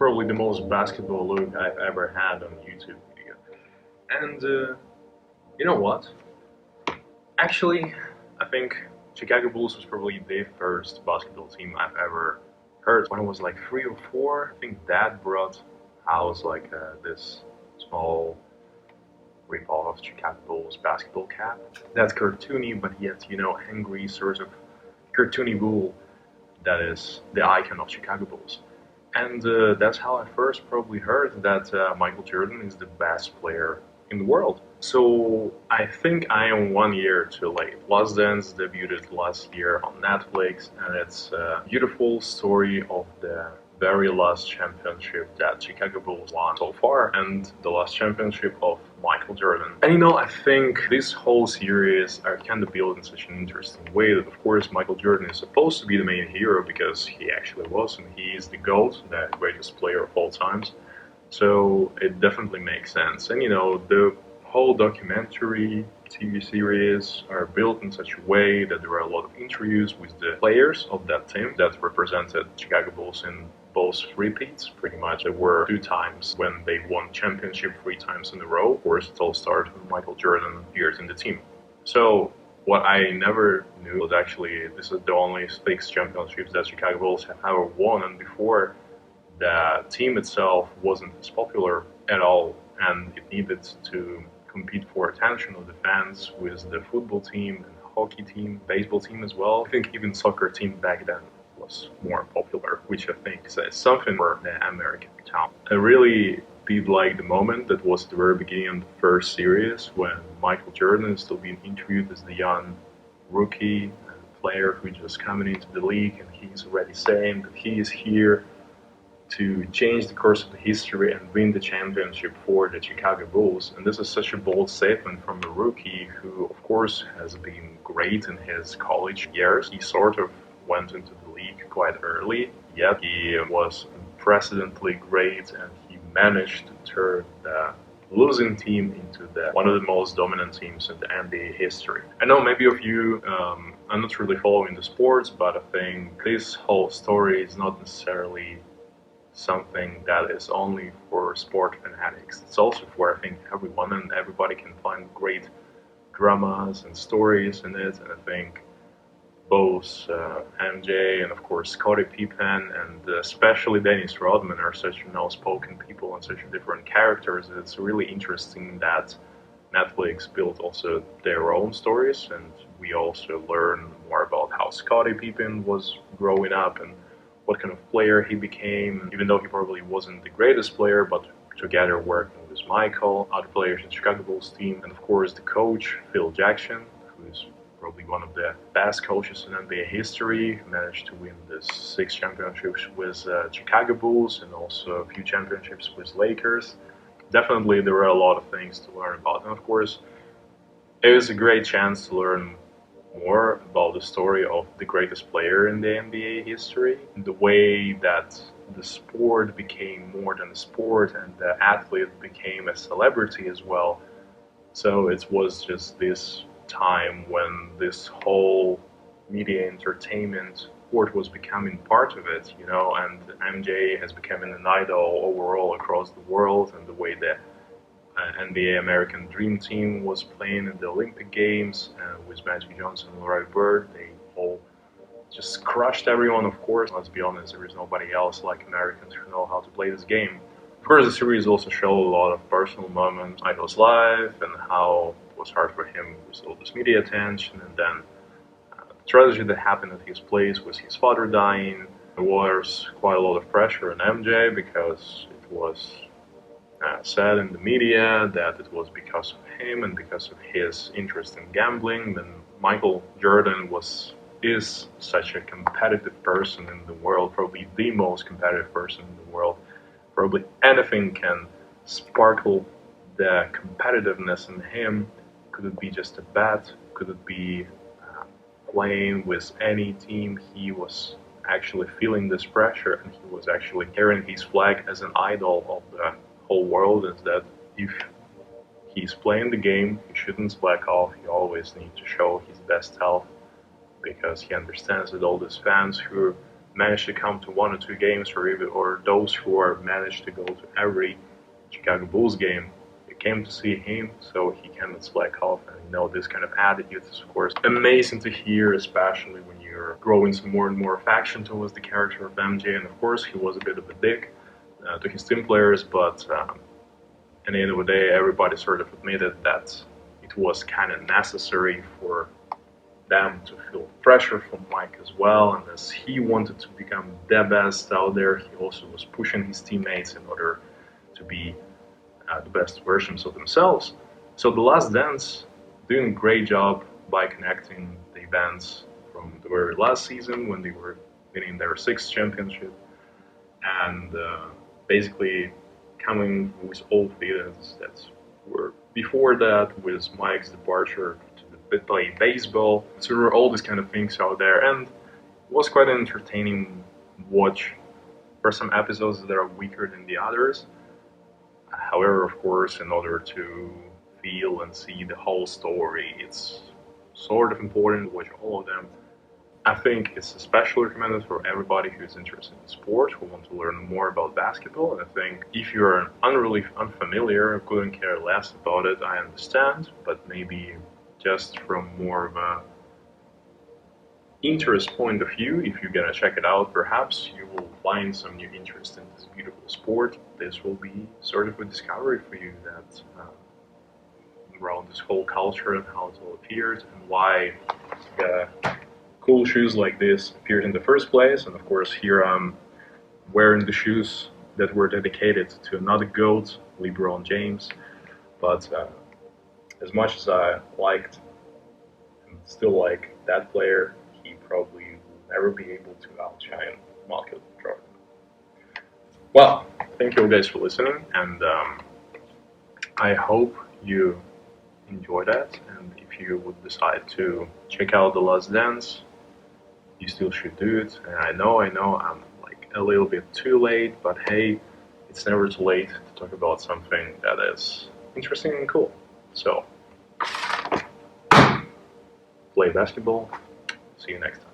Probably the most basketball look I've ever had on YouTube video. And you know what? Actually, I think Chicago Bulls was probably the first basketball team I've ever heard. When I was like 3 or 4, I think Dad brought house like this small rip-off of Chicago Bulls basketball cap. That's cartoony, but yet angry sort of cartoony bull that is the icon of Chicago Bulls. And that's how I first probably heard that Michael Jordan is the best player in the world. So I think I am 1 year too late. Last Dance debuted last year on Netflix, and it's a beautiful story of the very last championship that Chicago Bulls won so far, and the last championship of Michael Jordan. And I think this whole series are kind of built in such an interesting way that, of course, Michael Jordan is supposed to be the main hero because he actually was, and he is the GOAT, the greatest player of all times. So it definitely makes sense. And the whole documentary TV series are built in such a way that there are a lot of interviews with the players of that team that represented Chicago Bulls in both repeats. Pretty much there were 2 times when they won championship 3 times in a row. Of course, it all started when Michael Jordan appeared in the team. So what I never knew was actually this is the only 6 championships that Chicago Bulls have ever won, and before the team itself wasn't as popular at all, and it needed to compete for attention of the fans with the football team and the hockey team, baseball team as well. I think even soccer team back then was more popular, which I think says something for the American town. I really did like the moment that was at the very beginning of the first series when Michael Jordan is still being interviewed as the young rookie player who just coming into the league, and he's already saying that he is here to change the course of the history and win the championship for the Chicago Bulls. And this is such a bold statement from a rookie who, of course, has been great in his college years. He sort of went into the league quite early, yet he was unprecedentedly great, and he managed to turn the losing team into one of the most dominant teams in the NBA history. I know maybe of you are not really following the sports, but I think this whole story is not necessarily something that is only for sport fanatics. It's also for, I think, everyone, and everybody can find great dramas and stories in it. And I think both MJ and, of course, Scottie Pippen and especially Dennis Rodman are such outspoken people and such different characters. It's really interesting that Netflix built also their own stories, and we also learn more about how Scottie Pippen was growing up and what kind of player he became, even though he probably wasn't the greatest player, but together working with Michael, other players in Chicago Bulls team, and of course the coach, Phil Jackson, who is probably one of the best coaches in NBA history, who managed to win the 6 championships with Chicago Bulls and also a few championships with Lakers. Definitely there were a lot of things to learn about, and of course it was a great chance to learn more about the story of the greatest player in the NBA history, the way that the sport became more than a sport and the athlete became a celebrity as well. So it was just this time when this whole media entertainment sport was becoming part of it, and MJ has become an idol overall across the world, and the way that NBA American Dream Team was playing in the Olympic Games with Magic Johnson and Larry Bird. They all just crushed everyone, of course. Let's be honest, there is nobody else like Americans who know how to play this game. Of course, the series also showed a lot of personal moments in Michael's life and how it was hard for him with all this media attention, and then the tragedy that happened at his place with his father dying. There was quite a lot of pressure on MJ because it was said in the media that it was because of him and because of his interest in gambling. Then Michael Jordan is such a competitive person in the world, probably the most competitive person in the world. Probably anything can sparkle the competitiveness in him. Could it be just a bet? Could it be playing with any team? He was actually feeling this pressure, and he was actually carrying his flag as an idol of the whole world, is that if he's playing the game, he shouldn't slack off. He always needs to show his best self, because he understands that all these fans who manage to come to 1 or 2 games, or those who are managed to go to every Chicago Bulls game, they came to see him, so he cannot slack off. And this kind of attitude is, of course, amazing to hear, especially when you're growing some more and more affection towards the character of MJ. And of course, he was a bit of a dick to his team players, but at the end of the day, everybody sort of admitted that it was kind of necessary for them to feel pressure from Mike as well. And as he wanted to become the best out there, he also was pushing his teammates in order to be the best versions of themselves. So The Last Dance doing a great job by connecting the events from the very last season when they were winning their 6th championship, and basically coming with old villains that were before that, with Mike's departure to play baseball. So there were all these kind of things out there, and it was quite an entertaining watch. There are some episodes that are weaker than the others. However, of course, in order to feel and see the whole story, it's sort of important to watch all of them. I think it's especially recommended for everybody who's interested in sport, who want to learn more about basketball. And I think if you're really unfamiliar, couldn't care less about it, I understand. But maybe just from more of a interest point of view, if you're gonna check it out, perhaps you will find some new interest in this beautiful sport. This will be sort of a discovery for you that around this whole culture and how it all appeared and why cool shoes like this appeared in the first place. And of course, here I'm wearing the shoes that were dedicated to another GOAT, LeBron James. But as much as I liked and still like that player, he probably will never be able to outshine Michael Jordan. Well, thank you all guys for listening, and I hope you enjoy that. And if you would decide to check out The Last Dance, you still should do it. And I know I'm like a little bit too late, but hey, it's never too late to talk about something that is interesting and cool. So, play basketball. See you next time.